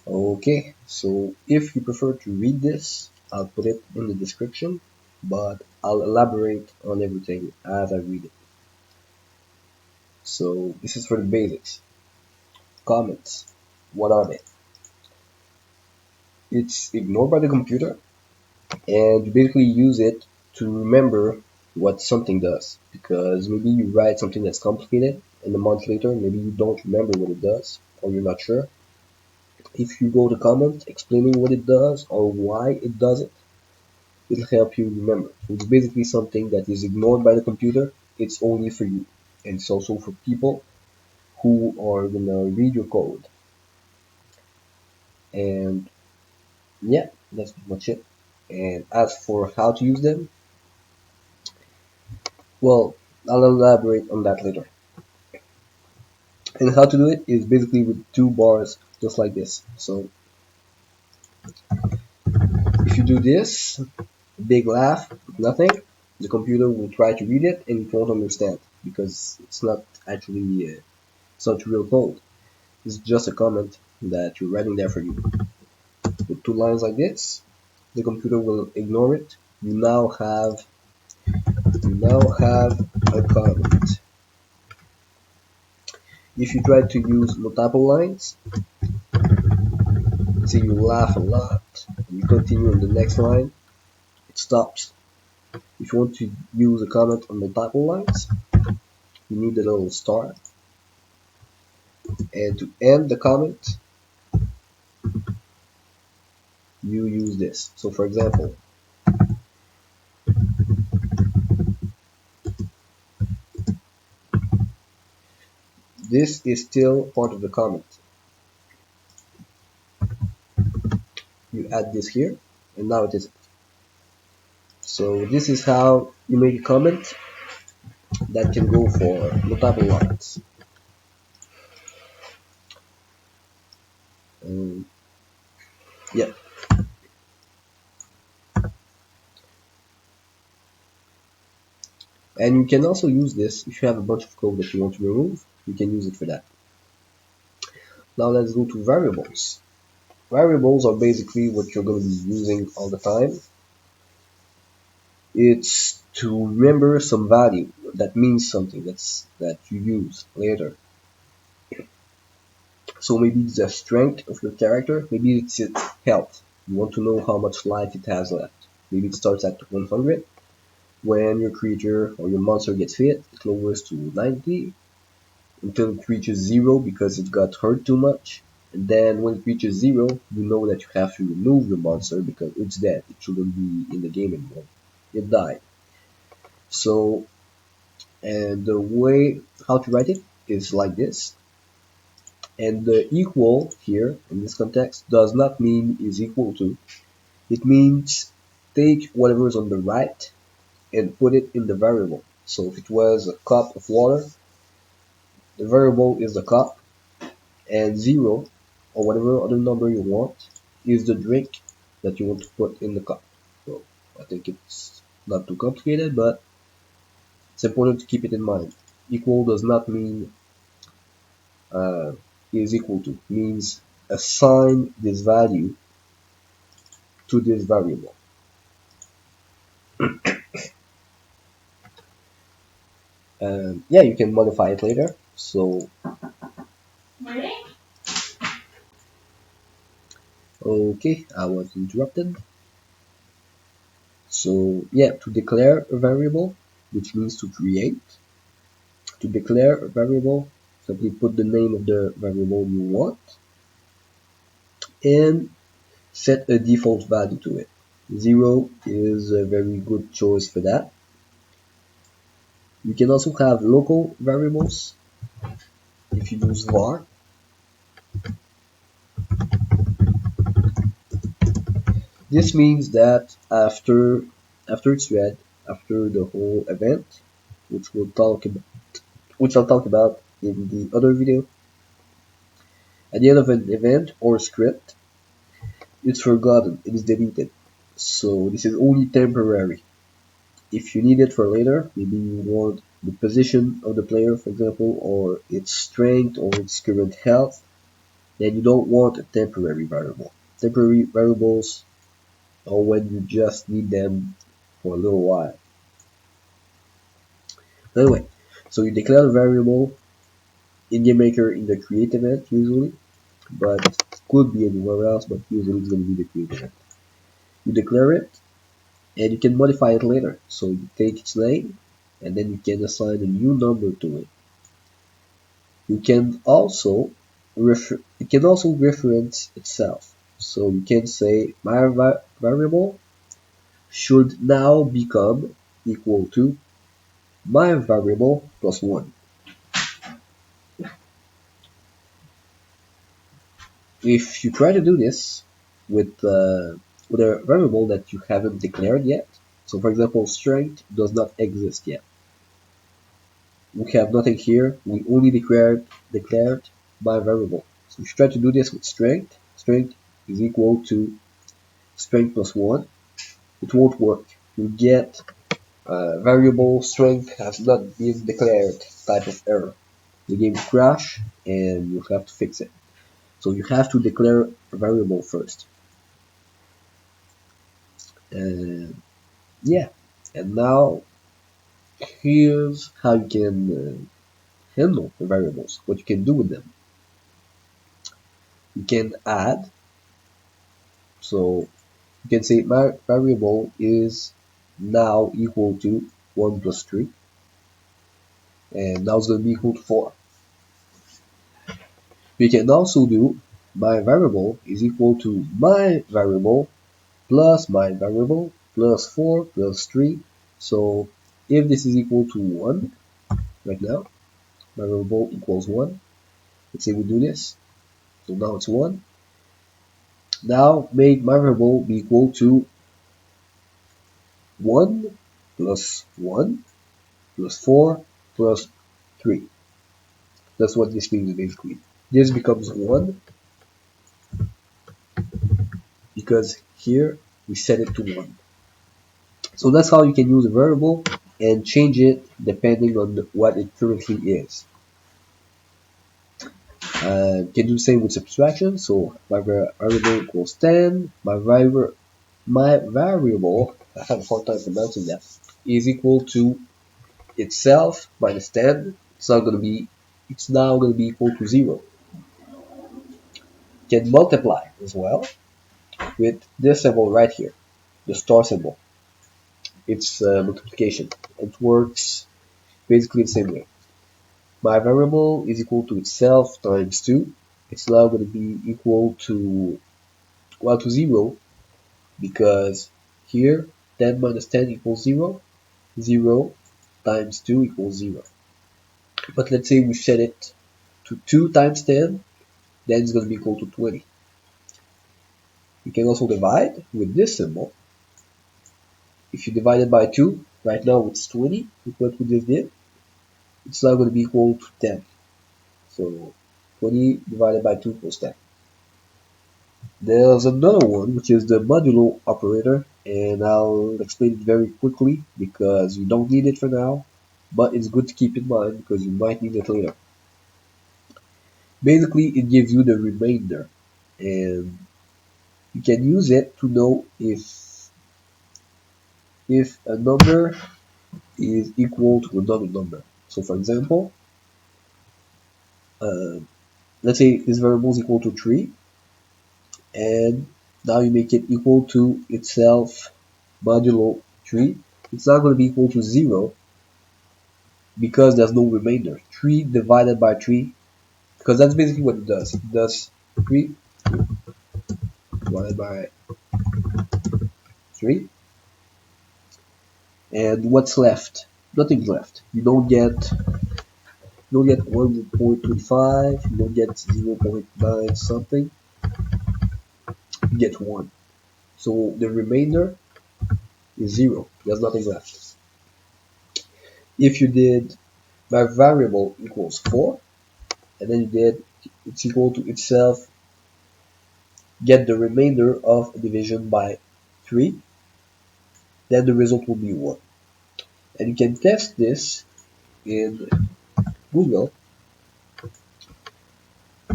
Okay, so if you prefer to read this, I'll put it in the description, but I'll elaborate on everything as I read it. So this is for the basics. Comments. What are they? It's ignored by the computer, and you basically use it to remember what something does. Because maybe you write something that's complicated, and a month later, maybe you don't remember what it does, or you're not sure. If you go to comment explaining what it does or why it does it, it'll help you remember. So it's basically something that is ignored by the computer. It's only for you. And it's also for people who are gonna read your code. And yeah, that's pretty much it. And as for how to use them, well, I'll elaborate on that later. And how to do it is basically with two bars, just like this. So if you do this, big laugh, nothing, the computer will try to read it and it won't understand because it's not actually it's not real code. It's just a comment that you're writing there for you. With two lines like this, the computer will ignore it. You now have a comment. If you try to use multiple lines, say you laugh a lot, and you continue on the next line, it stops. If you want to use a comment on multiple lines, you need a little star. And to end the comment, you use this. So for example, this is still part of the comment. You add this here, and now it isn't. So this is how you make a comment that can go for multiple lines. Um, yeah, and you can also use this if you have a bunch of code that you want to remove. You can use it for that. Now let's go to variables. Variables are basically what you're going to be using all the time. It's to remember some value that means something that you use later. So maybe it's the strength of your character, maybe it's its health. You want to know how much life it has left. Maybe it starts at 100. When your creature or your monster gets hit, it lowers to 90 until it reaches 0 because it got hurt too much. And then when it reaches 0, you know that you have to remove your monster because it's dead. It shouldn't be in the game anymore. It died. So, and the way how to write it is like this. And the equal here in this context does not mean is equal to. It means take whatever is on the right and put it in the variable. So if it was a cup of water, the variable is the cup, and 0 or whatever other number you want is the drink that you want to put in the cup. So I think it's not too complicated, but it's important to keep it in mind. Equal does not mean uh, is equal to. It means assign this value to this variable. Yeah, you can modify it later. So, okay, I was interrupted. So, yeah, to declare a variable, which means to create. To declare a variable, simply put the name of the variable you want and set a default value to it. 0 is a very good choice for that. You can also have local variables if you use var. This means that after it's read, after the whole event, which I'll talk about in the other video, at the end of an event or script, it's forgotten, it is deleted. So this is only temporary. If you need it for later, maybe you want the position of the player, for example, or its strength or its current health, then you don't want a temporary variable. Temporary variables are when you just need them for a little while. Anyway, so you declare the variable in GameMaker in the create event usually, but it could be anywhere else, but usually it's going to be the create event. You declare it, and you can modify it later. So you take its name, and then you can assign a new number to it. You can also reference itself. So you can say my variable should now become equal to my variable plus 1. If you try to do this with a variable that you haven't declared yet, so for example strength does not exist yet. We have nothing here, we only declared my variable. So if you try to do this with strength is equal to strength plus 1, it won't work. You get variable strength has not been declared type of error. The game will crash and you have to fix it. So you have to declare a variable first. And yeah, and now here's how you can handle the variables, what you can do with them. You can add, so you can say my variable is now equal to 1 plus 3, and now it's going to be equal to 4. We can also do my variable is equal to my variable plus my variable plus 4 plus 3. So if this is equal to 1 right now, my variable equals 1. Let's say we do this. So now it's 1. Now make my variable be equal to 1 plus 1 plus 4 plus 3. That's what this means basically. This becomes 1 because here we set it to 1. So that's how you can use a variable and change it depending on what it currently is. You can do the same with subtraction. So my variable equals 10. My variable, I have a hard time pronouncing that, is equal to itself minus 10. It's now going to be equal to 0. You can multiply as well with this symbol right here, the star symbol. It's multiplication. It works basically the same way. My variable is equal to itself times 2. It's now going to be equal to, well, to 0, because here 10 minus 10 equals 0. 0 times 2 equals 0. But let's say we set it to 2 times 10, then it's going to be equal to 20. You can also divide with this symbol. If you divide it by 2, right now it's 20, with what we just did. It's now going to be equal to 10. So 20 divided by 2 equals 10. There's another one, which is the Modulo Operator, and I'll explain it very quickly because you don't need it for now, but it's good to keep in mind because you might need it later. Basically, it gives you the remainder, and you can use it to know if a number is equal to another number. So for example, let's say this variable is equal to 3, and now you make it equal to itself modulo 3. It's not going to be equal to 0 because there's no remainder. 3 divided by 3, because that's basically what it does. It does 3 divided by 3, and what's left? Nothing's left. You don't get 1.25, you don't get 0.9 something, you get 1. So the remainder is 0. There's nothing left. If you did my variable equals 4, and then you did it's equal to itself, get the remainder of a division by 3, then the result will be 1. And you can test this in Google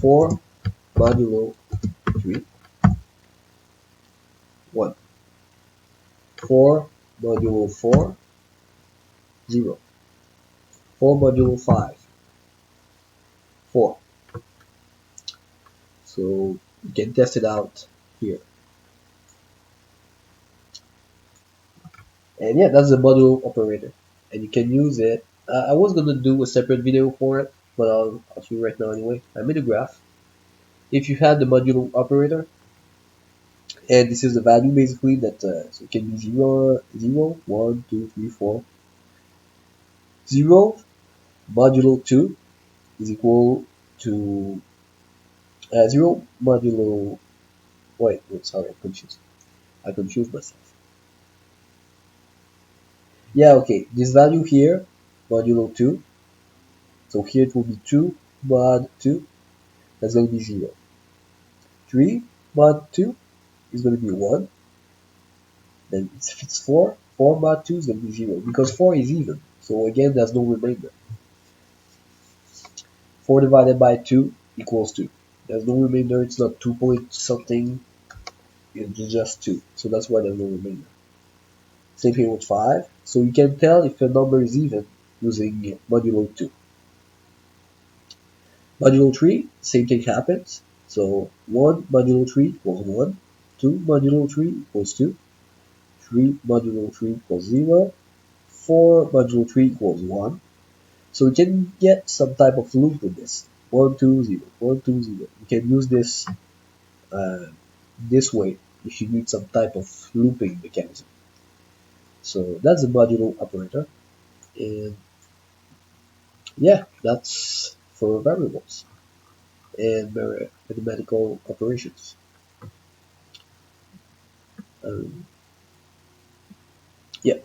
for modulo 3, 1. 4 modulo 4, 0. 4 modulo 5, 4. So you can test it out here. And yeah, that's the modulo operator. And you can use it. I was going to do a separate video for it, but I'll show you right now anyway. I made a graph. If you had the modulo operator, and this is the value basically that, so it can be 0, 0, 1, 2, 3, 4. 0 modulo 2 is equal to 0 modulo, wait, sorry, I confused myself. Yeah, okay, this value here, modulo 2, so here it will be 2 mod 2, that's going to be 0. 3 mod 2 is going to be 1, then if it's 4, 4 mod 2 is going to be 0, because 4 is even, so again there's no remainder. 4 divided by 2 equals 2. There's no remainder, it's not 2 point something, it's just 2, so that's why there's no remainder. Same thing with 5, so you can tell if a number is even using modulo 2. Modulo 3, same thing happens, so 1 modulo 3 equals 1, 2 modulo 3 equals 2, 3 modulo 3 equals 0, 4 modulo 3 equals 1. So you can get some type of loop with this. 1, 2, 0, 1, 2, 0. You can use this this way if you need some type of looping mechanism. So that's the modulo operator. And yeah, that's for variables and mathematical operations. Um, yeah.